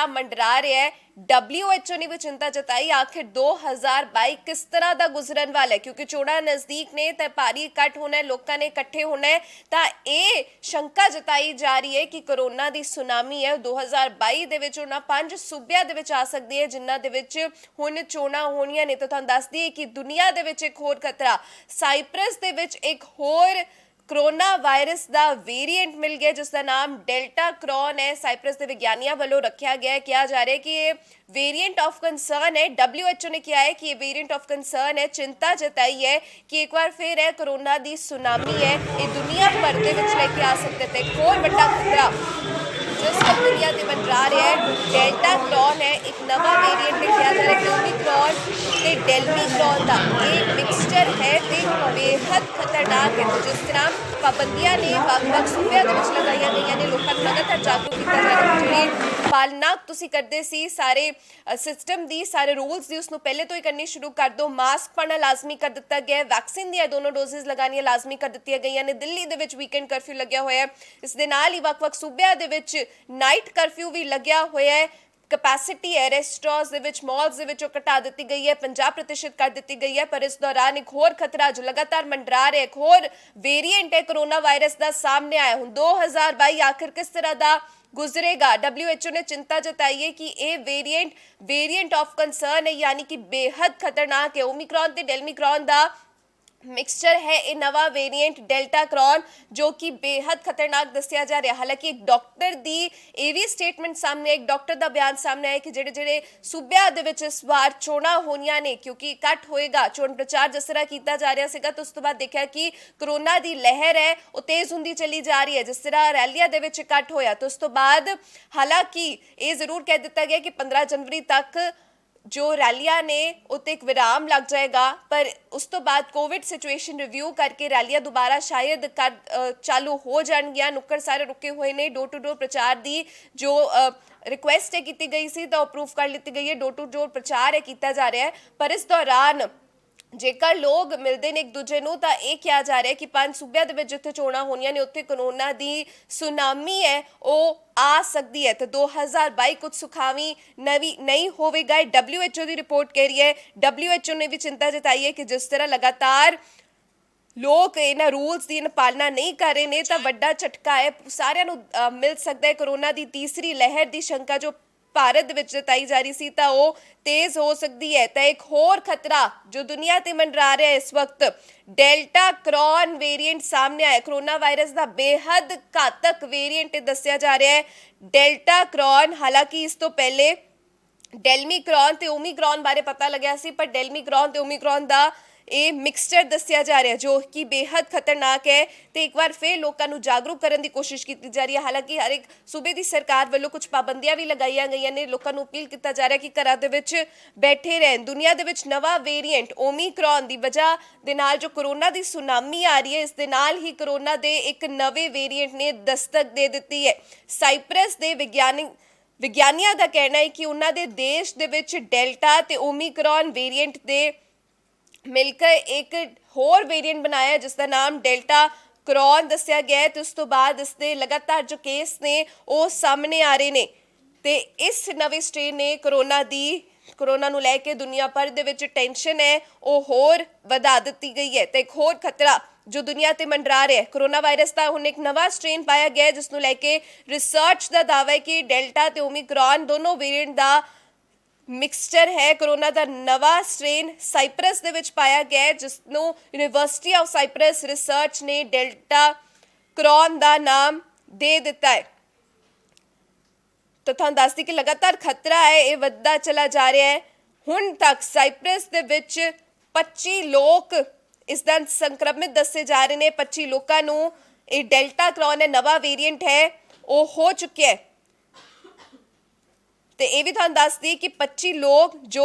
मंडरा रहा है। WHO ने भी चिंता जताई, आखिर 2022 किस तरह का गुजरन वाला है, क्योंकि चोणां नज़दीक ने तो भारी इकट्ठ होना है, लोगों ने इकट्ठे होना है। तो ये शंका जताई जा रही है कि कोरोना की सुनामी है 2022 ਦੇ ਵਿੱਚ ਉਹਨਾਂ 5 ਸੂਬਿਆਂ ਦੇ ਵਿੱਚ ਆ ਸਕਦੀ ਹੈ ਜਿਨ੍ਹਾਂ ਦੇ ਵਿੱਚ ਹੁਣ ਚੋਣਾਂ ਹੋਣੀਆਂ ਨੇ। ਤਾਂ ਤੁਹਾਨੂੰ ਦੱਸ ਦਈਏ ਕਿ ਦੁਨੀਆ ਦੇ ਵਿੱਚ ਇੱਕ ਹੋਰ ਖਤਰਾ, ਸਾਈਪ੍ਰਸ ਦੇ ਵਿੱਚ ਇੱਕ ਹੋਰ कोरोना वायरस का वेरिएंट मिल गया जिसका नाम डेल्टा क्रॉन है। साइप्रस के विज्ञानियों वालों रखा गया है, कहा जा रहा है कि ये वेरिएंट ऑफ कंसर्न है। WHO ने किया है कि ये वेरिएंट ऑफ कंसर्न है, चिंता जताई है कि एक बार फिर है कोरोना की सुनामी है, ये दुनिया भर के लेके आ सकते थे। एक और बड़ा खतरा जिस वक्त दुनिया से मंडरा रहा है डेल्टा क्रॉन है, एक नवा वेरिएंट कहा जा रहा है। ओमिक्रॉन ते डेल्मीक्रॉन का एक मिक्सचर है ते बेहद खतरनाक है। तो जिस तरह पाबंदियां ने ਵੱਖ-ਵੱਖ सूबਿਆਂ ਦੇ ਵਿੱਚ ਲਗਾਈਆਂ ਗਈਆਂ ਨੇ, ਲੋਕਾਂ ਨੂੰ ਲਗਾਤਾਰ ਜਾਗਰੂਕ ਕੀਤਾ ਜਾ ਰਿਹਾ ਹੈ। ਜਿਹੜੀ ਪਾਲਣਾ ਤੁਸੀਂ ਕਰਦੇ ਸੀ ਸਾਰੇ ਸਿਸਟਮ ਦੀ, ਸਾਰੇ ਰੂਲਸ ਦੀ, ਉਸਨੂੰ ਪਹਿਲੇ ਤੋਂ ਹੀ ਕਰਨੀ ਸ਼ੁਰੂ ਕਰ ਦਿਓ। ਮਾਸਕ ਪਾਉਣਾ ਲਾਜ਼ਮੀ ਕਰ ਦਿੱਤਾ ਗਿਆ ਹੈ, ਵੈਕਸੀਨ ਦੀਆਂ ਦੋਨੋਂ ਡੋਜ਼ਸ ਲਗਾਉਣੀਆਂ ਲਾਜ਼ਮੀ ਕਰ ਦਿੱਤੀਆਂ ਗਈਆਂ ਨੇ। ਦਿੱਲੀ ਦੇ ਵਿੱਚ ਵੀਕਐਂਡ ਕਰਫਿਊ ਲੱਗਿਆ ਹੋਇਆ ਹੈ, ਇਸ ਦੇ ਨਾਲ ਹੀ ਵੱਖ-ਵੱਖ ਸੂਬਿਆਂ ਦੇ ਵਿੱਚ ਨਾਈਟ ਕਰਫਿਊ ਵੀ ਲੱਗਿਆ ਹੋਇਆ ਹੈ। कैपेसिटी है रेस्टोरेंट्स दे विच, मॉल्स दे विच घटा दी गई है, 50% कर दी गई है। पर इस दौरान एक होर खतरा जो लगातार मंडरा रहा है, एक होर वेरिएंट है कोरोना वायरस का सामने आया। हुण 2022 आखिर किस तरह का गुजरेगा? WHO ने चिंता जताई है कि ये वेरिएंट ऑफ कंसर्न है, यानी कि बेहद खतरनाक है। ओमिक्रॉन ते डेल्मीक्रॉन का मिक्सचर है ये नवा वेरिएंट डेल्टा क्रॉन, जो कि बेहद खतरनाक दसिया जा रहा। हालांकि एक डॉक्टर की ये भी स्टेटमेंट सामने, एक डॉक्टर का बयान सामने आया कि ਜਿਹੜੇ सूबिया ਦੇ ਵਿੱਚ इस बार चोणां होनियां ने, क्योंकि इकट्ठ होएगा, चोण प्रचार जिस तरह किया जा रहा ਸੀਗਾ, तो उस तो बाद देखा कि कोरोना की लहर है वो तेज होंदी चली जा रही है। जिस तरह रैलियां ਦੇ ਵਿੱਚ इकट्ठ होया, तो उस तो बाद हालांकि ये जरूर कह दिता गया कि 15 जनवरी तक जो रैलियां ने उत्ते एक विराम लग जाएगा, पर उस तो बाद कोविड सिचुएशन रिव्यू करके रैलियां दोबारा शायद चालू हो जाएंगियां। नुक्कड़ सारे रुके हुए ने, डोर टू डोर प्रचार की जो रिक्वेस्ट है की गई सी तो अप्रूव कर ली गई है, डोर टू डोर प्रचार है किया जा रहा है। पर इस दौरान जेकर लोग मिलते हैं एक दूजे ਨੂੰ ਤਾਂ ਇਹ ਕਿਹਾ ਜਾ ਰਿਹਾ ਕਿ 5 ਸੂਬਿਆਂ ਦੇ ਵਿੱਚ ਜਿੱਥੇ ਚੋਣਾਂ ਹੋਣੀਆਂ ਨੇ ਉੱਥੇ ਕੋਰੋਨਾ ਦੀ ਸੁਨਾਮੀ ਹੈ ਉਹ ਆ ਸਕਦੀ ਹੈ। ਤੇ 2022 ਕੁਝ ਸੁਖਾਵੀ नहीं होवेगा, WHO की रिपोर्ट कह रही है। WHO ने भी चिंता जताई है कि जिस तरह लगातार लोग इन्हां रूल्स की पालना नहीं कर रहे ने तो वड्डा झटका है सारिਆਂ ਨੂੰ मिल सकता है। कोरोना की तीसरी लहर की शंका जो भारत विच जताई जा रही सी तो वो तेज हो सकती है। तो एक होर खतरा जो दुनिया ते मंडरा रहा है इस वक्त, डेल्टा क्रॉन वेरिएंट सामने आया। कोरोना वायरस का बेहद घातक वेरिएंट दसिया जा रहा है डेल्टा क्रॉन। हालांकि इस तो पहले डेल्मीक्रॉन ते ओमिक्रॉन बारे पता लग्या सी, पर डेल्मीक्रॉन ते ओमिक्रॉन का ये मिक्सचर दसिया जा रहा जो कि बेहद खतरनाक है। तो एक बार फिर लोगों को जागरूक करने की कोशिश की जा रही है। हालांकि हर एक सूबे की सरकार वालों कुछ पाबंदियां भी लगाई गई ने, लोगों को अपील किया जा रहा है कि घरों के विच बैठे रहन। दुनिया के विच नवा वेरिएंट ओमिक्रॉन की वजह के नाल जो कोरोना की सुनामी आ रही है, इस दे नाल ही कोरोना के एक नवे वेरिएंट ने दस्तक दे दी है। साइप्रस के विज्ञानियों का कहना है कि उन्होंने देश के विच डेल्टा ते ओमिक्रॉन वेरिएंट के मिलकर एक होर वेरिएंट बनाया जिसका नाम डेल्टा क्रॉन दसिया गया है। तो उस तो बाद इसके लगातार जो केस ने वो सामने आ रहे ने, ते इस नवे स्ट्रेन ने कोरोना नूं लैके दुनिया भर दे विच टेंशन है वो होर वधा दी गई है। तो एक होर खतरा जो दुनिया ते मंडरा रहा है कोरोना वायरस का, हुण एक नवा स्ट्रेन पाया गया है जिसनूं लैके रिसर्च का दावा है कि डेल्टा ते ओमिक्रॉन दोनों वेरिएंट का मिक्सचर है। कोरोना का नवा स्ट्रेन साइप्रस दे विच पाया गया है, जिसनूं यूनिवर्सिटी ऑफ साइप्रस रिसर्च ने डेल्टा क्रॉन का नाम दे दिता है। तो तुहानूं दस दी कि लगातार खतरा है ये वधदा चला जा रहा है। हुण तक साइप्रस दे विच 25 लोग इसदा संक्रमित दसे जा रहे हैं। 25 लोगों नूं ये डेल्टा क्रॉन है नवा वेरिएंट है वो हो चुके हैं। तो यह भी तुहानूं दस दी कि 25 लोग जो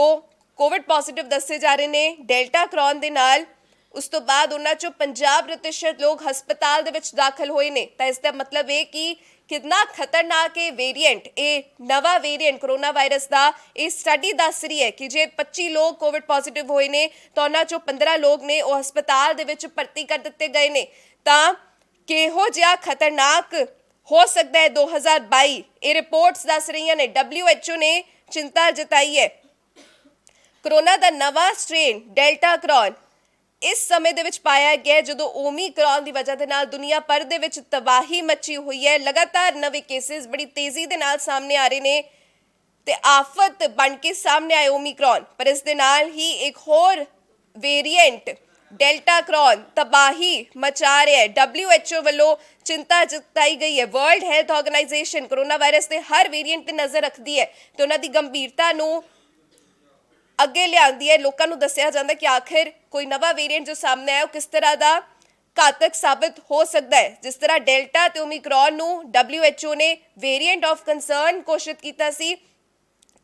कोविड पॉजिटिव दसे जा रहे हैं डेल्टा क्रॉन के नाल, उस तो बाद उन्हां चों 50% लोग हस्पताल दे विच दाखिल होए ने। तो इसका मतलब है कि कितना खतरनाक है वेरिएंट, ये नवा वेरिएंट कोरोना वायरस का। ये स्टडी दस रही है कि जे 25 लोग कोविड पॉजिटिव होए ने तो उन्हां चों 15 लोग ने वो हस्पताल दे विच भर्ती कर दिते गए ने। तां किहो जिहा खतरनाक ਹੋ ਸਕਦਾ ਹੈ 2022। ਇਹ ਰਿਪੋਰਟਸ ਦੱਸ ਰਹੀਆਂ ਨੇ, WHO ਨੇ ਚਿੰਤਾ ਜਤਾਈ ਹੈ। ਕੋਰੋਨਾ ਦਾ ਨਵਾਂ ਸਟ੍ਰੇਨ ਡੈਲਟਾ ਕਰੋਨ ਇਸ ਸਮੇਂ ਦੇ ਵਿੱਚ ਪਾਇਆ ਗਿਆ ਜਦੋਂ ਓਮੀਕਰੌਨ ਦੀ ਵਜ੍ਹਾ ਦੇ ਨਾਲ ਦੁਨੀਆ ਭਰ ਦੇ ਵਿੱਚ ਤਬਾਹੀ ਮੱਚੀ ਹੋਈ ਹੈ। ਲਗਾਤਾਰ ਨਵੇਂ ਕੇਸਿਸ ਬੜੀ ਤੇਜ਼ੀ ਦੇ ਨਾਲ ਸਾਹਮਣੇ ਆ ਰਹੇ ਨੇ ਤੇ ਆਫਤ ਬਣ ਕੇ ਸਾਹਮਣੇ ਆਏ ਓਮੀਕਰੌਨ, ਪਰ ਇਸ ਦੇ ਨਾਲ ਹੀ ਇੱਕ ਹੋਰ ਵੇਰੀਐਂਟ ਡੈਲਟਾ ਕਰੋਨ ਤਬਾਹੀ ਮਚਾ ਰਿਹਾ ਹੈ। WHO ਵੱਲੋਂ ਚਿੰਤਾ ਜਤਾਈ ਗਈ ਹੈ। World health organisation corona virus ਦੇ ਹਰ ਵੇਰੀਐਂਟ ਤੇ ਨਜ਼ਰ ਰੱਖਦੀ ਹੈ ਤੇ ਉਹਨਾਂ ਦੀ ਗੰਭੀਰਤਾ ਨੂੰ ਅੱਗੇ ਲਿਆਂਦੀ ਹੈ। ਲੋਕਾਂ ਨੂੰ ਦੱਸਿਆ ਜਾਂਦਾ ਕਿ ਆਖਿਰ ਕੋਈ ਨਵਾਂ ਵੇਰੀਐਂਟ ਜੋ ਸਾਹਮਣੇ ਆਇਆ ਉਹ ਕਿਸ ਤਰ੍ਹਾਂ ਦਾ ਘਾਤਕ ਸਾਬਤ ਹੋ ਸਕਦਾ ਹੈ। ਜਿਸ ਤਰ੍ਹਾਂ ਡੈਲਟਾ ਤੇ ਓਮੀਕਰੌਨ ਨੂੰ WHO ਨੇ ਵੇਰੀਐਂਟ ਆਫ ਕੰਸਰਨ ਘੋਸ਼ਿਤ ਕੀਤਾ ਸੀ,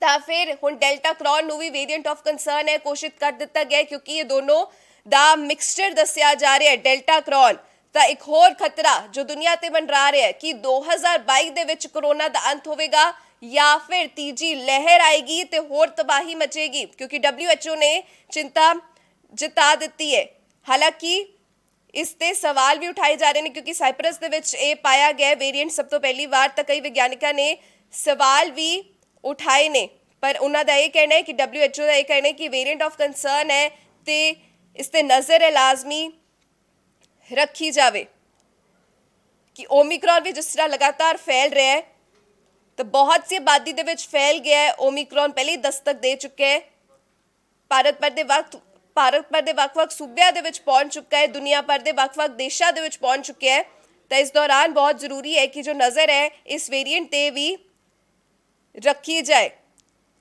ਤਾਂ ਫਿਰ ਹੁਣ ਡੈਲਟਾ ਕਰੋਨ ਨੂੰ ਵੀ ਵੇਰੀਐਂਟ ਆਫ ਕੰਸਰਨ ਹੈ ਘੋਸ਼ਿਤ ਕਰ ਦਿੱਤਾ ਗਿਆ ਕਿਉਂਕਿ ਇਹ ਦੋਨੋਂ ਦਾ ਮਿਕਸਚਰ ਦੱਸਿਆ ਜਾ ਰਿਹਾ ਹੈ। ਡੈਲਟਾ ਕਰੋਨ ਤਾਂ ਇੱਕ ਹੋਰ ਖਤਰਾ ਜੋ ਦੁਨੀਆ ਤੇ ਮੰਡਰਾ ਰਿਹਾ ਹੈ ਕਿ 2022 ਦੇ ਵਿੱਚ ਕੋਰੋਨਾ ਦਾ ਅੰਤ ਹੋਵੇਗਾ ਜਾਂ ਫਿਰ ਤੀਜੀ ਲਹਿਰ ਆਏਗੀ ਤੇ ਹੋਰ ਤਬਾਹੀ ਮਚੇਗੀ, ਕਿਉਂਕਿ WHO ਨੇ ਚਿੰਤਾ ਜਤਾ ਦਿੱਤੀ ਹੈ। ਹਾਲਾਂਕਿ ਇਸ ਤੇ ਸਵਾਲ ਵੀ ਉਠਾਏ ਜਾ ਰਹੇ ਨੇ ਕਿਉਂਕਿ ਸਾਈਪਰਸ ਦੇ ਵਿੱਚ ਇਹ ਪਾਇਆ ਗਿਆ ਵੇਰੀਐਂਟ ਸਭ ਤੋਂ ਪਹਿਲੀ ਵਾਰ, ਤਾਂ ਕਈ ਵਿਗਿਆਨਿਕਾਂ ਨੇ ਸਵਾਲ ਵੀ ਉਠਾਏ ਨੇ, ਪਰ ਉਹਨਾਂ ਦਾ ਇਹ ਕਹਿਣਾ ਹੈ ਕਿ WHO ਦਾ ਇਹ ਕਹਿਣਾ ਹੈ ਕਿ ਵੇਰੀਐਂਟ ਆਫ ਕੰਸਰਨ ਹੈ ਤੇ ਇਸ ਤੇ ਨਜ਼ਰ ਲਾਜ਼ਮੀ ਰੱਖੀ ਜਾਵੇ ਕਿ ਓਮੀਕਰੌਨ ਵੀ ਜਿਸ ਤਰ੍ਹਾਂ ਲਗਾਤਾਰ ਫੈਲ ਰਿਹਾ ਹੈ ਤਾਂ ਬਹੁਤ ਸੀ ਆਬਾਦੀ ਦੇ ਵਿੱਚ ਫੈਲ ਗਿਆ ਹੈ। ਓਮੀਕਰੌਨ ਪਹਿਲੇ ਹੀ ਦਸਤਕ ਦੇ ਚੁੱਕਿਆ ਹੈ। ਭਾਰਤ ਭਰ ਦੇ ਵੱਖ-ਵੱਖ ਸੂਬਿਆਂ ਦੇ ਵਿੱਚ ਪਹੁੰਚ ਚੁੱਕਾ ਹੈ, ਦੁਨੀਆ ਭਰ ਦੇ ਵੱਖ-ਵੱਖ ਦੇਸ਼ਾਂ ਦੇ ਵਿੱਚ ਪਹੁੰਚ ਚੁੱਕਿਆ ਹੈ। ਤਾਂ ਇਸ ਦੌਰਾਨ ਬਹੁਤ ਜ਼ਰੂਰੀ ਹੈ ਕਿ ਜੋ ਨਜ਼ਰ ਹੈ ਇਸ ਵੇਰੀਐਂਟ ਤੇ ਵੀ ਰੱਖੀ ਜਾਏ।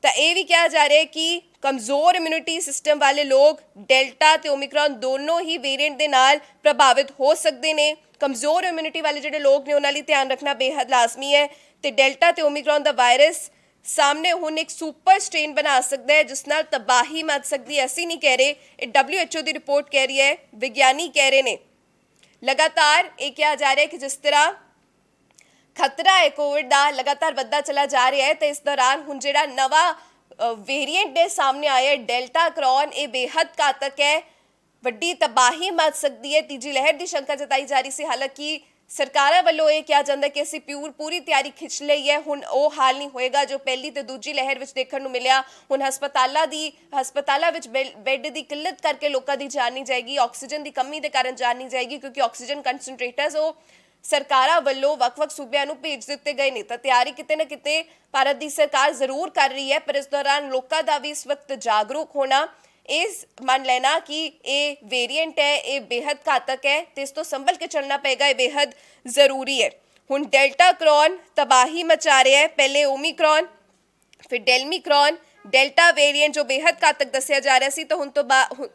ਤਾਂ ਇਹ ਵੀ ਕਿਹਾ ਜਾ ਰਿਹਾ ਹੈ ਕਿ ਕਮਜ਼ੋਰ ਇਮਿਊਨਿਟੀ ਸਿਸਟਮ ਵਾਲੇ ਲੋਕ ਡੈਲਟਾ ਤੇ ਓਮੀਕਰੌਨ ਦੋਨੋਂ ਹੀ ਵੇਰੀਐਂਟ ਦੇ ਨਾਲ ਪ੍ਰਭਾਵਿਤ ਹੋ ਸਕਦੇ ਨੇ। ਕਮਜ਼ੋਰ ਇਮਿਊਨਿਟੀ ਵਾਲੇ ਜਿਹੜੇ ਲੋਕ ਨੇ ਉਹਨਾਂ ਲਈ ਧਿਆਨ ਰੱਖਣਾ ਬੇहद ਲਾਜ਼ਮੀ ਹੈ ਤੇ ਡੈਲਟਾ ਤੇ ਓਮੀਕਰੌਨ ਦਾ ਵਾਇਰਸ ਸਾਹਮਣੇ ਹੁਣ ਇੱਕ ਸੁਪਰ ਸਟ੍ਰੇਨ ਬਣਾ ਸਕਦਾ ਹੈ ਜਿਸ ਨਾਲ ਤਬਾਹੀ ਮਚ ਸਕਦੀ ਹੈ। ਅਸੀਂ ਨਹੀਂ ਕਹਿ ਰਹੇ, ਇਹ WHO ਦੀ ਰਿਪੋਰਟ ਕਹਿ ਰਹੀ ਹੈ, ਵਿਗਿਆਨੀ ਕਹਿ ਰਹੇ ਨੇ। ਲਗਾਤਾਰ ਇਹ ਕਿਹਾ ਜਾ ਰਿਹਾ ਹੈ ਕਿ ਜਿਸ ਤਰ੍ਹਾਂ ਖਤਰਾ ਹੈ ਕੋਵਿਡ ਦਾ ਲਗਾਤਾਰ ਵੱਧਦਾ ਚਲਾ ਜਾ ਰਿਹਾ ਹੈ ਤੇ ਇਸ ਦੌਰਾਨ ਹੁਣ ਜਿਹੜਾ ਨਵਾਂ ਵੇਰੀਐਂਟ ਦੇ ਸਾਹਮਣੇ ਆਇਆ ਹੈ ਡੈਲਟਾ ਕਰੋਨ, ਇਹ ਬੇहद ਘਾਤਕ ਹੈ, ਵੱਡੀ ਤਬਾਹੀ ਮਚ ਸਕਦੀ ਹੈ। ਤੀਜੀ ਲਹਿਰ ਦੀ ਸ਼ੰਕਾ ਜਤਾਈ ਜਾ ਰਹੀ ਸੀ, ਹਾਲਾਂਕਿ ਸਰਕਾਰਾਂ ਵੱਲੋਂ ਇਹ ਕਿਹਾ ਜਾਂਦਾ ਕਿ ਅਸੀਂ ਪੂਰੀ ਤਿਆਰੀ ਖਿੱਚ ਲਈ ਹੈ। ਹੁਣ ਉਹ ਹਾਲ ਨਹੀਂ ਹੋਏਗਾ ਜੋ ਪਹਿਲੀ ਤੇ ਦੂਜੀ ਲਹਿਰ ਵਿੱਚ ਦੇਖਣ ਨੂੰ ਮਿਲਿਆ। ਹੁਣ ਹਸਪਤਾਲਾਂ ਵਿੱਚ ਬੈੱਡ ਦੀ ਕਿੱਲਤ ਕਰਕੇ ਲੋਕਾਂ ਦੀ ਜਾਨ ਨਹੀਂ ਜਾਏਗੀ, ਆਕਸੀਜਨ ਦੀ ਕਮੀ ਦੇ ਕਾਰਨ ਜਾਨ ਨਹੀਂ ਜਾਏਗੀ ਕਿਉਂਕਿ ਆਕਸੀਜਨ ਕੰਸਨਟ੍ਰੇਟਰਸ ਉਹ ਸਰਕਾਰਾਂ ਵੱਲੋਂ ਵੱਖ-ਵੱਖ ਸੂਬਿਆਂ ਨੂੰ ਭੇਜ ਦਿੱਤੇ ਗਏ ਨੇ। ਤਾਂ ਤਿਆਰੀ ਕਿਤੇ ਨਾ ਕਿਤੇ ਭਾਰਤ ਦੀ ਸਰਕਾਰ ਜ਼ਰੂਰ ਕਰ ਰਹੀ ਹੈ, ਪਰ ਇਸ ਦੌਰਾਨ ਲੋਕਾਂ ਦਾ ਵੀ ਇਸ ਵਕਤ ਜਾਗਰੂਕ ਹੋਣਾ, ਇਸ ਮੰਨ ਲੈਣਾ ਕਿ ਇਹ ਵੇਰੀਐਂਟ ਹੈ, ਇਹ ਬੇहद ਘਾਤਕ ਹੈ ਤੇ ਇਸ ਤੋਂ ਸੰਭਲ ਕੇ ਚੱਲਣਾ ਪਏਗਾ, ਇਹ ਬੇहद ਜ਼ਰੂਰੀ ਹੈ। ਹੁਣ ਡੈਲਟਾ ਕਰੋਨ ਤਬਾਹੀ ਮਚਾ ਰਿਹਾ ਹੈ, ਪਹਿਲੇ ਓਮੀਕਰੌਨ ਫਿਰ ਡੈਲਮੀਕਰੌਨ, ਡੈਲਟਾ ਵੇਰੀਐਂਟ ਜੋ ਬੇहद ਘਾਤਕ ਦੱਸਿਆ ਜਾ ਰਿਹਾ ਸੀ ਤਾਂ ਹੁਣ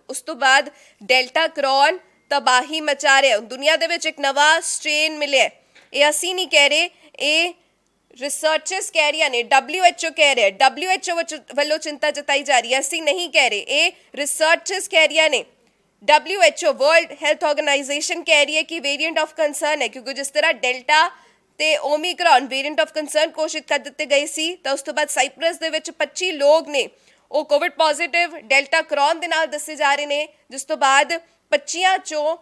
ਉਸ ਤੋਂ ਬਾਅਦ ਡੈਲਟਾ ਕਰੋਨ ਤਬਾਹੀ ਮਚਾ ਰਿਹਾ। ਦੁਨੀਆ ਦੇ ਵਿੱਚ ਇੱਕ ਨਵਾਂ ਸਟ੍ਰੇਨ ਮਿਲਿਆ, ਇਹ ਅਸੀਂ ਨਹੀਂ ਕਹਿ ਰਹੇ, ਇਹ ਰਿਸਰਚਰਸ ਕਹਿ ਰਹੀਆਂ ਨੇ, WHO ਕਹਿ ਰਿਹਾ, WHO ਵੱਲੋਂ ਚਿੰਤਾ ਜਤਾਈ ਜਾ ਰਹੀ ਹੈ, ਅਸੀਂ ਨਹੀਂ ਕਹਿ ਰਹੇ, ਇਹ ਰਿਸਰਚਰਸ ਕਹਿ ਰਹੀਆਂ ਨੇ। WHO ਵਰਲਡ ਹੈਲਥ ਆਰਗੇਨਾਈਜੇਸ਼ਨ ਕਹਿ ਰਹੀ ਹੈ ਕਿ ਵੇਰੀਐਂਟ ਆਫ ਕੰਸਰਨ ਹੈ ਕਿਉਂਕਿ ਜਿਸ ਤਰ੍ਹਾਂ ਡੈਲਟਾ ਤੇ ਓਮੀਕਰੌਨ ਵੇਰੀਐਂਟ ਆਫ ਕੰਸਰਨ ਘੋਸ਼ਿਤ ਕਰ ਦਿੱਤੇ ਗਏ ਸੀ ਤਾਂ ਉਸ ਤੋਂ ਬਾਅਦ ਸਾਈਪਰਸ ਦੇ ਵਿੱਚ 25 ਲੋਕ ਨੇ ਉਹ ਕੋਵਿਡ ਪੋਜ਼ਿਟਿਵ ਡੈਲਟਾ ਕਰੋਨ ਦੇ ਨਾਲ ਦੱਸੇ ਜਾ ਰਹੇ ਨੇ, ਜਿਸ ਤੋਂ ਬਾਅਦ 25 ਚੋਂ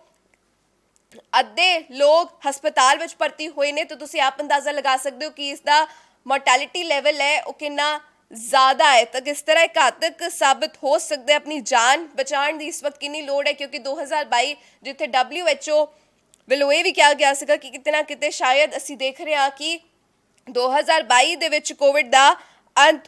ਅੱਧੇ ਲੋਕ ਹਸਪਤਾਲ ਵਿੱਚ ਭਰਤੀ ਹੋਏ ਨੇ। ਤਾਂ ਤੁਸੀਂ ਆਪ ਅੰਦਾਜ਼ਾ ਲਗਾ ਸਕਦੇ ਹੋ ਕਿ ਇਸ ਦਾ ਮੋਰਟੈਲਿਟੀ ਲੈਵਲ ਹੈ ਉਹ ਕਿੰਨਾ ਜ਼ਿਆਦਾ ਹੈ, ਤਾਂ ਕਿਸ ਤਰ੍ਹਾਂ ਘਾਤਕ ਸਾਬਤ ਹੋ ਸਕਦਾ ਹੈ। ਆਪਣੀ ਜਾਨ ਬਚਾਉਣ ਦੀ ਇਸ ਵਕਤ ਕਿੰਨੀ ਲੋੜ ਹੈ ਕਿਉਂਕਿ 2022 ਜਿੱਥੇ WHO ਵੱਲੋਂ ਇਹ ਵੀ ਕਿਹਾ ਗਿਆ ਸੀਗਾ ਕਿ ਕਿਤੇ ਨਾ ਕਿਤੇ ਸ਼ਾਇਦ ਅਸੀਂ ਦੇਖ ਰਹੇ ਹਾਂ ਕਿ 2022 ਦੇ ਵਿੱਚ ਕੋਵਿਡ ਦਾ ਅੰਤ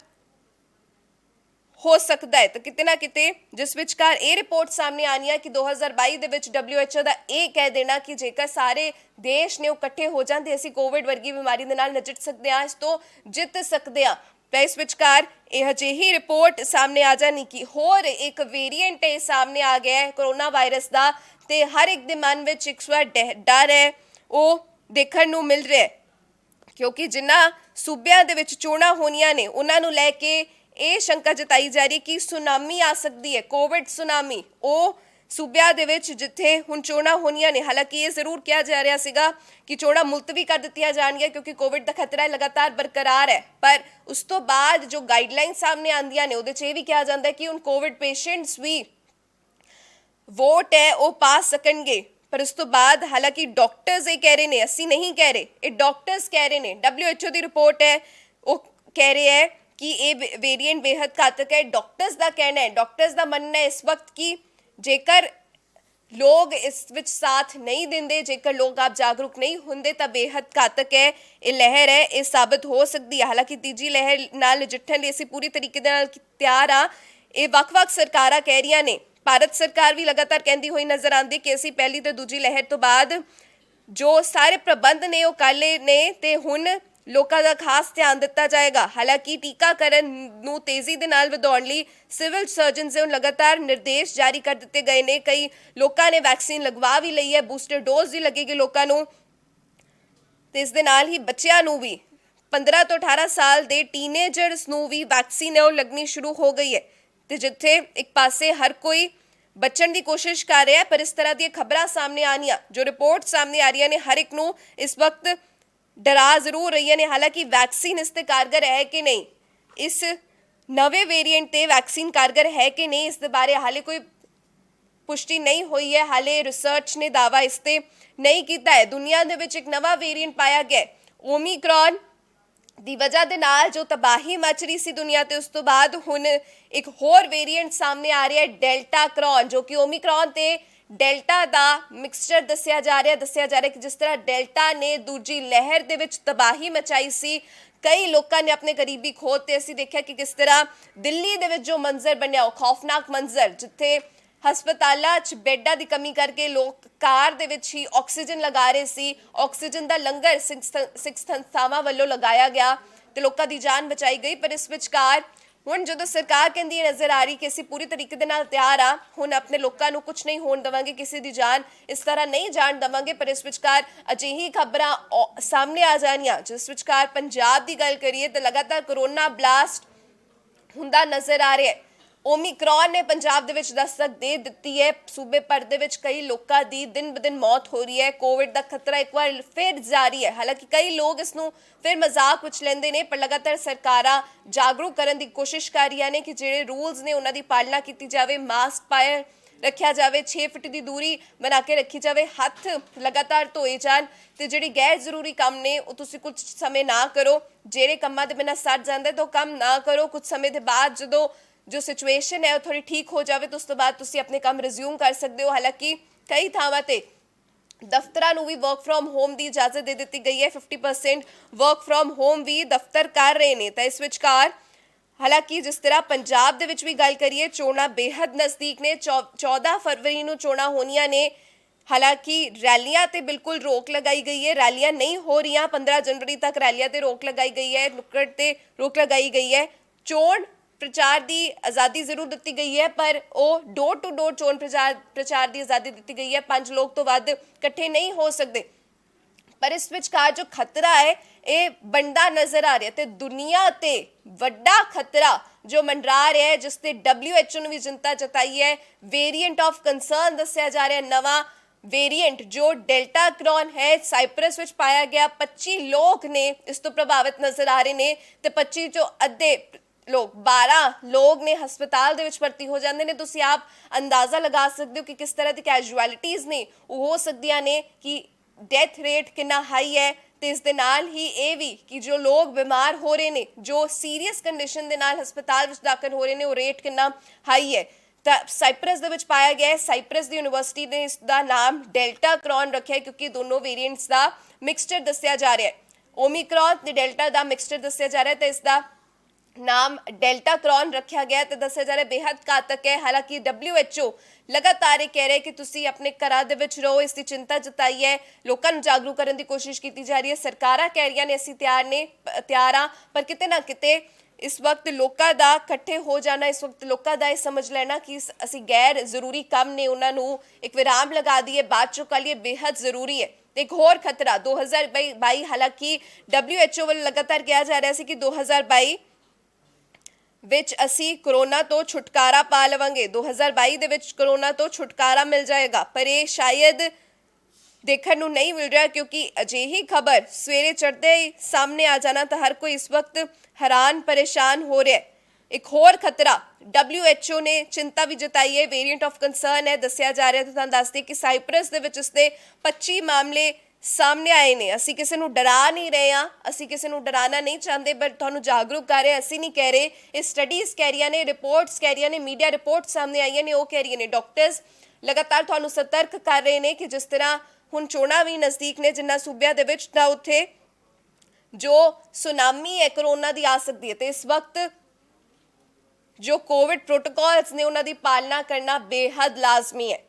ਹੋ ਸਕਦਾ ਹੈ, ਤਾਂ ਕਿਤੇ ਨਾ ਕਿਤੇ ਜਿਸ ਵਿਚਕਾਰ ਇਹ ਰਿਪੋਰਟ ਸਾਹਮਣੇ ਆਣੀ ਹੈ ਕਿ 2022 ਦੇ ਵਿੱਚ WHO ਦਾ ਇਹ ਕਹਿ ਦੇਣਾ ਕਿ ਜੇਕਰ ਸਾਰੇ ਦੇਸ਼ ਨੇ ਉਹ ਇਕੱਠੇ ਹੋ ਜਾਂਦੇ ਅਸੀਂ ਕੋਵਿਡ ਵਰਗੀ ਬਿਮਾਰੀ ਦੇ ਨਾਲ ਨਜਿੱਠ ਸਕਦੇ ਹਾਂ, ਇਸ ਤੋਂ ਜਿੱਤ ਸਕਦੇ ਹਾਂ। ਤਾਂ ਇਸ ਵਿਚਕਾਰ ਇਹ ਅਜਿਹੀ ਰਿਪੋਰਟ ਸਾਹਮਣੇ ਆ ਜਾਣੀ ਕਿ ਹੋਰ ਇੱਕ ਵੇਰੀਐਂਟ ਇਹ ਸਾਹਮਣੇ ਆ ਗਿਆ ਹੈ ਕੋਰੋਨਾ ਵਾਇਰਸ ਦਾ ਤੇ ਹਰ ਇੱਕ ਦੇ ਮਨ ਵਿੱਚ ਇੱਕ ਡਰ ਹੈ ਉਹ ਦੇਖਣ ਨੂੰ ਮਿਲ ਰਿਹਾ ਕਿਉਂਕਿ ਜਿਨ੍ਹਾਂ ਸੂਬਿਆਂ ਦੇ ਵਿੱਚ ਚੋਣਾਂ ਹੋਣੀਆਂ ਨੇ ਉਹਨਾਂ ਨੂੰ ਲੈ ਕੇ ਇਹ ਸ਼ੰਕਾ ਜਤਾਈ ਜਾ ਰਹੀ ਕਿ ਸੁਨਾਮੀ ਆ ਸਕਦੀ ਹੈ, ਕੋਵਿਡ ਸੁਨਾਮੀ ਉਹ ਸੂਬਿਆਂ ਦੇ ਵਿੱਚ ਜਿੱਥੇ ਹੁਣ ਚੋਣਾਂ ਹੋਣੀਆਂ ਨੇ। ਹਾਲਾਂਕਿ ਇਹ ਜ਼ਰੂਰ ਕਿਹਾ ਜਾ ਰਿਹਾ ਸੀਗਾ ਕਿ ਚੋਣਾਂ ਮੁਲਤਵੀ ਕਰ ਦਿੱਤੀਆਂ ਜਾਣਗੀਆਂ ਕਿਉਂਕਿ ਕੋਵਿਡ ਦਾ ਖਤਰਾ ਲਗਾਤਾਰ ਬਰਕਰਾਰ ਹੈ, ਪਰ ਉਸ ਤੋਂ ਬਾਅਦ ਜੋ ਗਾਈਡਲਾਈਨ ਸਾਹਮਣੇ ਆਉਂਦੀਆਂ ਨੇ ਉਹਦੇ 'ਚ ਇਹ ਵੀ ਕਿਹਾ ਜਾਂਦਾ ਹੈ ਕਿ ਹੁਣ ਕੋਵਿਡ ਪੇਸ਼ੈਂਟਸ ਵੀ ਵੋਟ ਹੈ ਉਹ ਪਾ ਸਕਣਗੇ ਪਰ ਉਸ ਤੋਂ ਬਾਅਦ ਹਾਲਾਂਕਿ ਡਾਕਟਰਸ ਇਹ ਕਹਿ ਰਹੇ ਨੇ, ਅਸੀਂ ਨਹੀਂ ਕਹਿ ਰਹੇ, ਇਹ ਡਾਕਟਰਸ ਕਹਿ ਰਹੇ ਨੇ, WHO ਦੀ ਰਿਪੋर्ट है वो कह रहे हैं कि ये वेरिएंट बेहद घातक है। डॉक्टर्स का कहना है, डॉक्टर्स का मनना है इस वक्त कि जेकर लोग इस विच साथ नहीं देंगे, जेकर लोग आप जागरूक नहीं होंगे तो बेहद घातक है ये लहर है, ये साबित हो सकती है। हालांकि तीजी लहर नाल नजिठण लई असीं पूरी तरीके दे नाल तैयार हाँ। ये वख-वख सरकारां कह रही ने, भारत सरकार भी लगातार कहती हुई नज़र आती कि असीं पहली तो दूजी लहर तो बाद जो सारे प्रबंध ने वो कर लए ने ते हुण लोगों का खास ध्यान दिता जाएगा। हालांकि टीकाकरण नूं तेजी दे नाल वधाउण लई सिविल सर्जनस ने लगातार निर्देश जारी कर दिते गए ने। कई लोगों ने वैक्सीन लगवा भी लई है, बूस्टर डोज भी लगेगी लोगों नूं ते इस दे नाल ही बच्चिआं नूं भी 15 तो 18 साल दे टीनेजर्स नूं भी वैक्सीन है वो लगनी शुरू हो गई है। ते जिथे एक पासे हर कोई बचण की कोशिश कर रहा है, पर इस तरह दी खबरां सामने आनियां, जो रिपोर्ट सामने आ रही ने, हर एक नूं इस वक्त डरा जरूर रही ने। हालांकि वैक्सीन इस ते कारगर है कि नहीं, इस नवे वेरिएंट ते वैक्सीन कारगर है कि नहीं, इस दे बारे हाले कोई पुष्टि नहीं हुई है। हाले रिसर्च ने दावा इस ते नहीं किया है। दुनिया दे विच एक नवा वेरिएंट पाया गया ओमिक्रॉन ਦੀ वजह ਦੇ ਨਾਲ जो तबाही मच रही सी दुनिया ते, उस तो बाद हुण एक होर वेरिएंट सामने आ रहा है डेल्टा क्रॉन, जो कि ओमिक्रॉन ते डेल्टा दा मिक्सचर दस्सिया जा रहा है कि जिस तरह डेल्टा ने दूजी लहर दे विच तबाही मचाई सी, कई लोगों ने अपने करीबी खोद ते असीं देखिया कि किस तरह दिल्ली दे विच जो मंजर बनया, खौफनाक मंजर, जिथे हस्पतालों च बैडां की कमी करके लोग कार दे विच ही ऑक्सीजन लगा रहे सी, ऑक्सीजन का लंगर सिख संस्थावां वल्लों लगाया गया तो लोगों की जान बचाई गई। पर इस विचकार हुण जो सरकार कहती नज़र आ रही कि असीं पूरी तरीके दे नाल तैयार हाँ, हुण अपने लोगों नूं कुछ नहीं होण देवांगे, किसी की जान इस तरह नहीं जाण देवांगे। पर इस विचकार अजिही खबरां सामने आ जाणियां, जिस विचकार पंजाब की गल करिए तो लगातार कोरोना ब्लास्ट हुंदा नज़र आ रहा है। ओमिक्रॉन ने पंजाब दे विच दस्तक दे दित्ती है, सूबे भर दे विच कई लोगों की दिन ब दिन मौत हो रही है, कोविड का खतरा एक बार फिर जारी है। हालांकि कई लोग इसनूं फिर मजाक विच लैंदे ने, पर लगातार सरकारां जागरूक करन दी कोशिश कर रही ने कि जिहड़े रूल्स ने उन्हां दी पालना की जाए, मास्क पाए रखा जाए, 6 फुट की दूरी बना के रखी जाए, हथ लगातार धोए जान ते जिहड़े गैर जरूरी काम ने वो तुसीं कुछ समय ना करो, जिहड़े कामां दे बिना सर जांदा तो काम ना करो। कुछ समय के बाद जदों जो सिचुएशन है वो थोड़ी ठीक हो जाए तो उस तो बाद तुसी अपने काम रिज्यूम कर सकते हो। हालांकि कई थावां ते दफ्तरां नूं भी वर्क फ्रॉम होम की इजाजत दे दी गई है, 50% वर्क फ्रॉम होम भी दफ्तर कर रहे हैं। तो इस विचकार हालांकि जिस तरह पंजाब दे विच भी गल करिए, चोणां बेहद नज़दीक ने, 14 फरवरी नूं चोणां होणियां ने। हालांकि रैलियां ते बिल्कुल रोक लगाई गई है, रैलियां नहीं हो रही, 15 जनवरी तक रैलियां ते रोक लगाई गई है, नुक्कड़ ते रोक लगाई गई है। चोण प्रचार की आज़ादी जरूर दी गई है, पर वो डोर टू डोर चोण प्रचार की आज़ादी दी गई है, 5 लोग तो वध इकट्ठे नहीं हो सकते। पर इस विचकार जो खतरा है ये बनता नज़र आ रहा है, तो दुनिया ते वड्डा खतरा जो मंडरा रहा है, जिसते WHO ने भी चिंता जताई है, वेरिएंट ऑफ कंसर्न दस्या जा रहा है, नवा वेरिएंट जो डेल्टा क्रॉन है साइप्रस विच पाया गया। 25 लोग ने इस तो प्रभावित नज़र आ रहे हैं, तो 25 जो अद्धे लोग 12 लोग ने हस्पताल दे विच भर्ती हो जाते हैं। तुसीं आप अंदाज़ा लगा सकते हो कि किस तरह की कैजुअलिटीज़ ने हो सकदियां ने, कि डेथ रेट कितना हाई है। तो इस दे नाल ही ये भी कि जो लोग बीमार हो रहे हैं, जो सीरीयस कंडीशन के नाल हस्पताल विच दाखल हो रहे हैं, वो रेट कितना हाई है। तो साइप्रस दे विच पाया गया है, साइप्रस दी यूनिवर्सिटी ने इसका नाम डेल्टा क्रॉन रखा है, क्योंकि दोनों वेरिएंट्स का मिक्सचर दस्या जा रहा है, ओमिक्रॉन ते डेल्टा का मिक्सचर दस्या जा रहा है। तो इसका नाम डेल्टा क्रॉन रखा गया, तो दस्या जा रहा है बेहद घातक है। हालांकि WHO लगातार कह रहे हैं कि तुसी अपने घरां दे विच रहो, इसकी चिंता जताई है, लोगों को जागरूक करने की कोशिश की जा रही है। सरकारां कह रही ने असीं तैयार हाँ, पर किते ना किते इस वक्त लोगों का इकट्ठे हो जाना, इस वक्त लोगों का यह समझ लेना कि असीं गैर जरूरी काम ने उन्होंने एक विराम लगा दिए, बाद चों कर लिए, बेहद जरूरी है। एक होर खतरा 2022, हालांकि WHO वालों लगातार कहा जा रहा है कि 2022 विच असी कोरोना तो छुटकारा पा लवांगे, 2022 दे विच कोरोना तो छुटकारा मिल जाएगा, पर यह शायद देखने को नहीं मिल रहा, क्योंकि अजिही खबर सवेरे चढ़ते ही सामने आ जाना तो हर कोई इस वक्त हैरान परेशान हो रहा है। ਇੱਕ ਹੋਰ ਖਤਰਾ WHO ਨੇ ਚਿੰਤਾ ਵੀ ਜਤਾਈ ਹੈ, ਵੇਰੀਐਂਟ ਆਫ ਕੰਸਰਨ ਹੈ ਦੱਸਿਆ ਜਾ ਰਿਹਾ। ਤੁਹਾਨੂੰ ਦੱਸਦੇ ਕਿ ਸਾਈਪ੍ਰਸ ਦੇ ਵਿੱਚ ਇਸਦੇ 25 ਮਾਮਲੇ ਸਾਹਮਣੇ ਆਏ ਨੇ। ਅਸੀਂ ਕਿਸੇ ਨੂੰ ਡਰਾ ਨਹੀਂ ਰਹੇ ਹਾਂ, ਅਸੀਂ ਕਿਸੇ ਨੂੰ ਡਰਾਉਣਾ ਨਹੀਂ ਚਾਹੁੰਦੇ, ਬਟ ਤੁਹਾਨੂੰ ਜਾਗਰੂਕ ਕਰ ਰਹੇ। ਅਸੀਂ ਨਹੀਂ ਕਹਿ ਰਹੇ, ਇਹ ਸਟੱਡੀਜ਼ ਕਹਿ ਰਹੀਆਂ ਨੇ, ਰਿਪੋਰਟਸ ਕਹਿ ਰਹੀਆਂ ਨੇ, ਮੀਡੀਆ ਰਿਪੋਰਟ ਸਾਹਮਣੇ ਆਈਆਂ ਨੇ, ਉਹ ਕਹਿ ਰਹੀਆਂ ਨੇ। ਡਾਕਟਰਸ ਲਗਾਤਾਰ ਤੁਹਾਨੂੰ ਸਤਰਕ ਕਰ ਰਹੇ ਨੇ ਕਿ ਜਿਸ ਤਰ੍ਹਾਂ ਹੁਣ ਚੋਣਾਂ ਵੀ ਨਜ਼ਦੀਕ ਨੇ ਜਿਨ੍ਹਾਂ ਸੂਬਿਆਂ ਦੇ ਵਿੱਚ, ਤਾਂ ਉੱਥੇ ਜੋ ਸੁਨਾਮੀ ਹੈ ਕਰੋਨਾ ਦੀ ਆ ਸਕਦੀ ਹੈ। ਤੇ ਇਸ ਵਕਤ ਜੋ ਕੋਵਿਡ ਪ੍ਰੋਟੋਕॉल्स ਨੇ ਉਹਨਾਂ ਦੀ ਪਾਲਣਾ ਕਰਨਾ ਬੇहद ਲਾਜ਼ਮੀ ਹੈ।